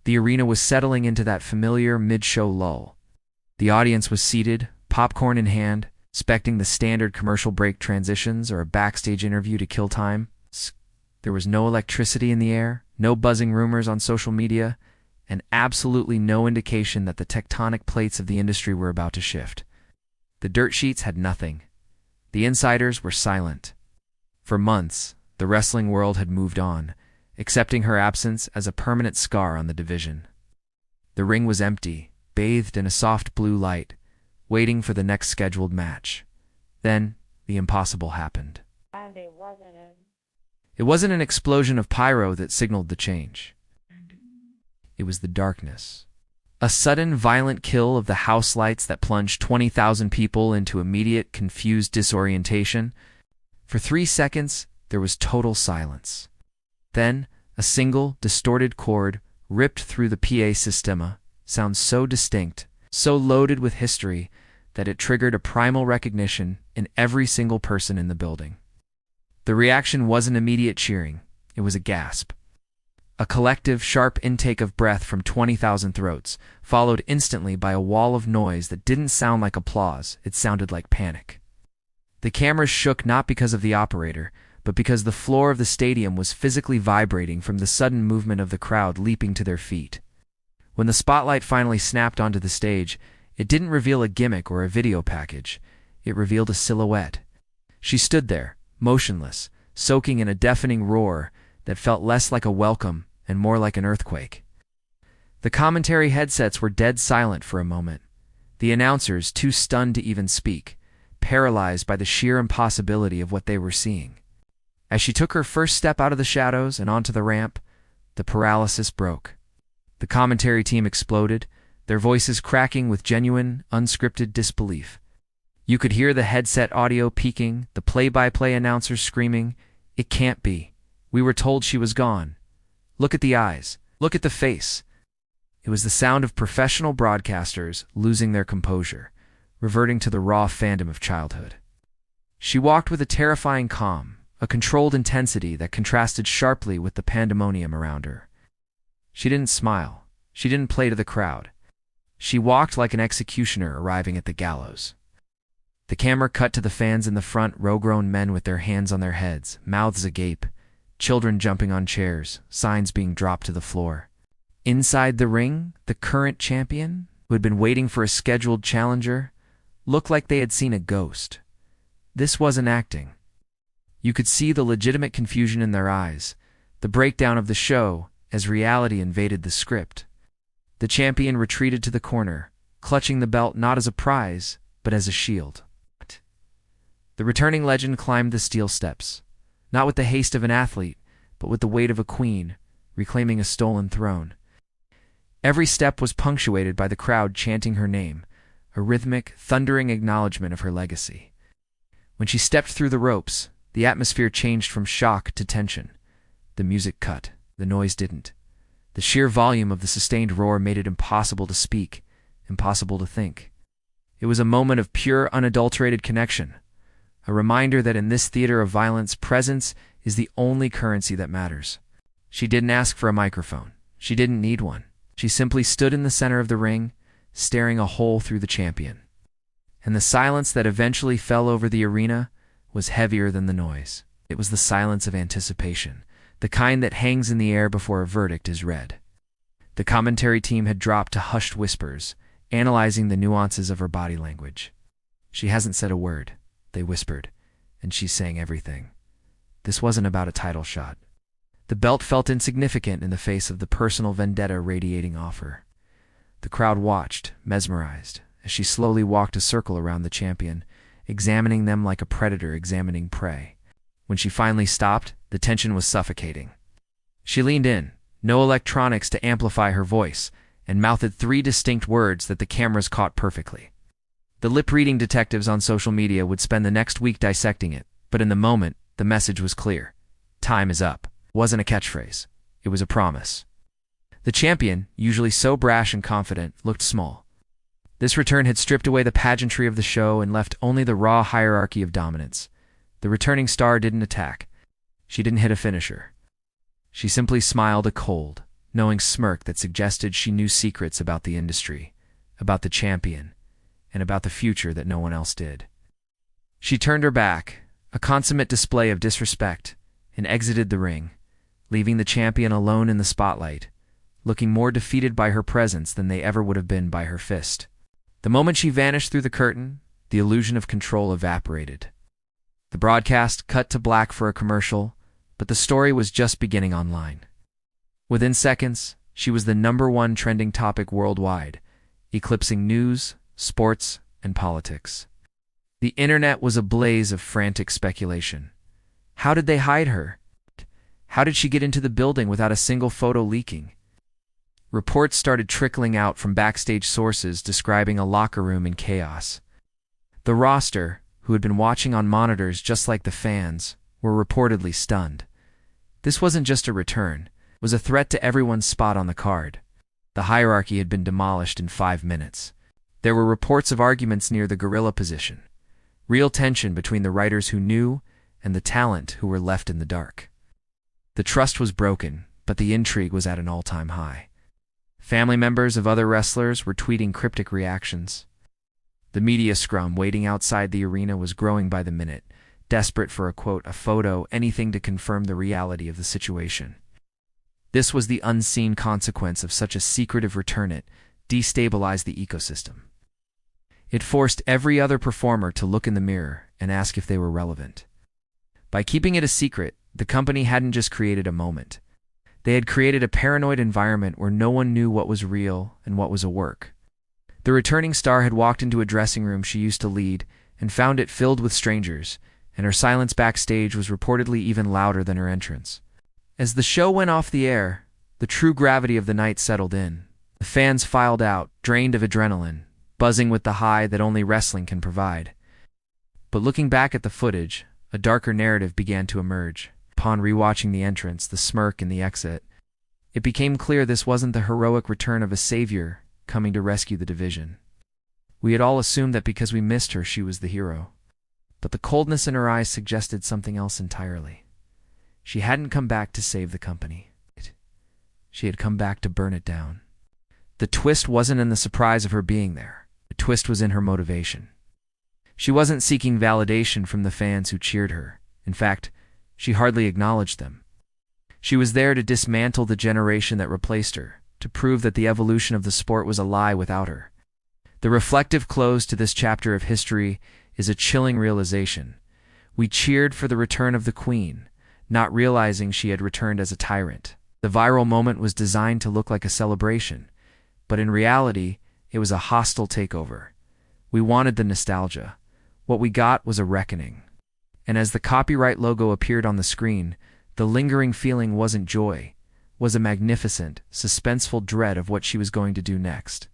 The arena was settling into that familiar mid-show lull. The audience was seated, popcorn in hand, expecting the standard commercial break transitions or a backstage interview to kill time. There was no electricity in the air, no buzzing rumors on social media, and absolutely no indication that the tectonic plates of the industry were about to shift. The dirt sheets had nothing. The insiders were silent. For months, the wrestling world had moved on, accepting her absence as a permanent scar on the division. The ring was empty, bathed in a soft blue light, waiting for the next scheduled match. Then, the impossible happened. And It wasn't an explosion of pyro that signaled the change. It was the darkness. A sudden, violent kill of the house lights that plunged 20,000 people into immediate, confused disorientation. For 3 seconds, there was total silence. Then, a single, distorted chord ripped through the PA systema, sounds so distinct, so loaded with history, that it triggered a primal recognition in every single person in the building. The reaction wasn't immediate cheering, it was a gasp. A collective, sharp intake of breath from 20,000 throats, followed instantly by a wall of noise that didn't sound like applause, it sounded like panic. The cameras shook not because of the operator, but because the floor of the stadium was physically vibrating from the sudden movement of the crowd leaping to their feet. When the spotlight finally snapped onto the stage, it didn't reveal a gimmick or a video package. It revealed a silhouette. She stood there, motionless, soaking in a deafening roar that felt less like a welcome and more like an earthquake. The commentary headsets were dead silent for a moment. The announcers, too stunned to even speak, paralyzed by the sheer impossibility of what they were seeing. As she took her first step out of the shadows and onto the ramp, the paralysis broke. The commentary team exploded, their voices cracking with genuine, unscripted disbelief. You could hear the headset audio peaking, the play-by-play announcers screaming, "It can't be. We were told she was gone. Look at the eyes. Look at the face." It was the sound of professional broadcasters losing their composure, reverting to the raw fandom of childhood. She walked with a terrifying calm, a controlled intensity that contrasted sharply with the pandemonium around her. She didn't smile. She didn't play to the crowd. She walked like an executioner arriving at the gallows. The camera cut to the fans in the front row, grown men with their hands on their heads, mouths agape, children jumping on chairs, signs being dropped to the floor. Inside the ring, the current champion, who had been waiting for a scheduled challenger, looked like they had seen a ghost. This wasn't acting. You could see the legitimate confusion in their eyes, the breakdown of the show as reality invaded the script. The champion retreated to the corner, clutching the belt not as a prize, but as a shield. The returning legend climbed the steel steps, not with the haste of an athlete, but with the weight of a queen, reclaiming a stolen throne. Every step was punctuated by the crowd chanting her name, a rhythmic, thundering acknowledgement of her legacy. When she stepped through the ropes, the atmosphere changed from shock to tension. The music cut, the noise didn't. The sheer volume of the sustained roar made it impossible to speak, impossible to think. It was a moment of pure, unadulterated connection, a reminder that in this theater of violence, presence is the only currency that matters. She didn't ask for a microphone. She didn't need one. She simply stood in the center of the ring, staring a hole through the champion. And the silence that eventually fell over the arena was heavier than the noise. It was the silence of anticipation, the kind that hangs in the air before a verdict is read. The commentary team had dropped to hushed whispers, analyzing the nuances of her body language. She hasn't said a word, they whispered, and she's saying everything. This wasn't about a title shot. The belt felt insignificant in the face of the personal vendetta radiating off her. The crowd watched, mesmerized, as she slowly walked a circle around the champion, examining them like a predator examining prey. When she finally stopped, the tension was suffocating. She leaned in, no electronics to amplify her voice, and mouthed 3 distinct words that the cameras caught perfectly. The lip-reading detectives on social media would spend the next week dissecting it, but in the moment, the message was clear. Time is up. It wasn't a catchphrase. It was a promise. The champion, usually so brash and confident, looked small. This return had stripped away the pageantry of the show and left only the raw hierarchy of dominance. The returning star didn't attack. She didn't hit a finisher. She simply smiled a cold, knowing smirk that suggested she knew secrets about the industry, about the champion, and about the future that no one else did. She turned her back, a consummate display of disrespect, and exited the ring, leaving the champion alone in the spotlight, looking more defeated by her presence than they ever would have been by her fist. The moment she vanished through the curtain, the illusion of control evaporated. The broadcast cut to black for a commercial, but the story was just beginning online. Within seconds, she was the #1 trending topic worldwide, eclipsing news, sports, and politics. The internet was a blaze of frantic speculation. How did they hide her? How did she get into the building without a single photo leaking? Reports started trickling out from backstage sources describing a locker room in chaos. The roster, who had been watching on monitors just like the fans, were reportedly stunned. This wasn't just a return, it was a threat to everyone's spot on the card. The hierarchy had been demolished in 5 minutes. There were reports of arguments near the gorilla position, real tension between the writers who knew and the talent who were left in the dark. The trust was broken, but the intrigue was at an all-time high. Family members of other wrestlers were tweeting cryptic reactions. The media scrum waiting outside the arena was growing by the minute, desperate for a quote, a photo, anything to confirm the reality of the situation. This was the unseen consequence of such a secretive return. It destabilized the ecosystem. It forced every other performer to look in the mirror and ask if they were relevant. By keeping it a secret, the company hadn't just created a moment. They had created a paranoid environment where no one knew what was real and what was a work. The returning star had walked into a dressing room she used to lead and found it filled with strangers, and her silence backstage was reportedly even louder than her entrance. As the show went off the air, the true gravity of the night settled in. The fans filed out, drained of adrenaline, buzzing with the high that only wrestling can provide. But looking back at the footage, a darker narrative began to emerge. Upon rewatching the entrance, the smirk, and the exit, it became clear this wasn't the heroic return of a savior coming to rescue the division. We had all assumed that because we missed her, she was the hero. But the coldness in her eyes suggested something else entirely. She hadn't come back to save the company. She had come back to burn it down. The twist wasn't in the surprise of her being there. The twist was in her motivation. She wasn't seeking validation from the fans who cheered her. In fact, she hardly acknowledged them. She was there to dismantle the generation that replaced her, to prove that the evolution of the sport was a lie without her. The reflective close to this chapter of history is a chilling realization. We cheered for the return of the Queen, not realizing she had returned as a tyrant. The viral moment was designed to look like a celebration, but in reality, it was a hostile takeover. We wanted the nostalgia. What we got was a reckoning. And as the copyright logo appeared on the screen, the lingering feeling wasn't joy, was a magnificent, suspenseful dread of what she was going to do next.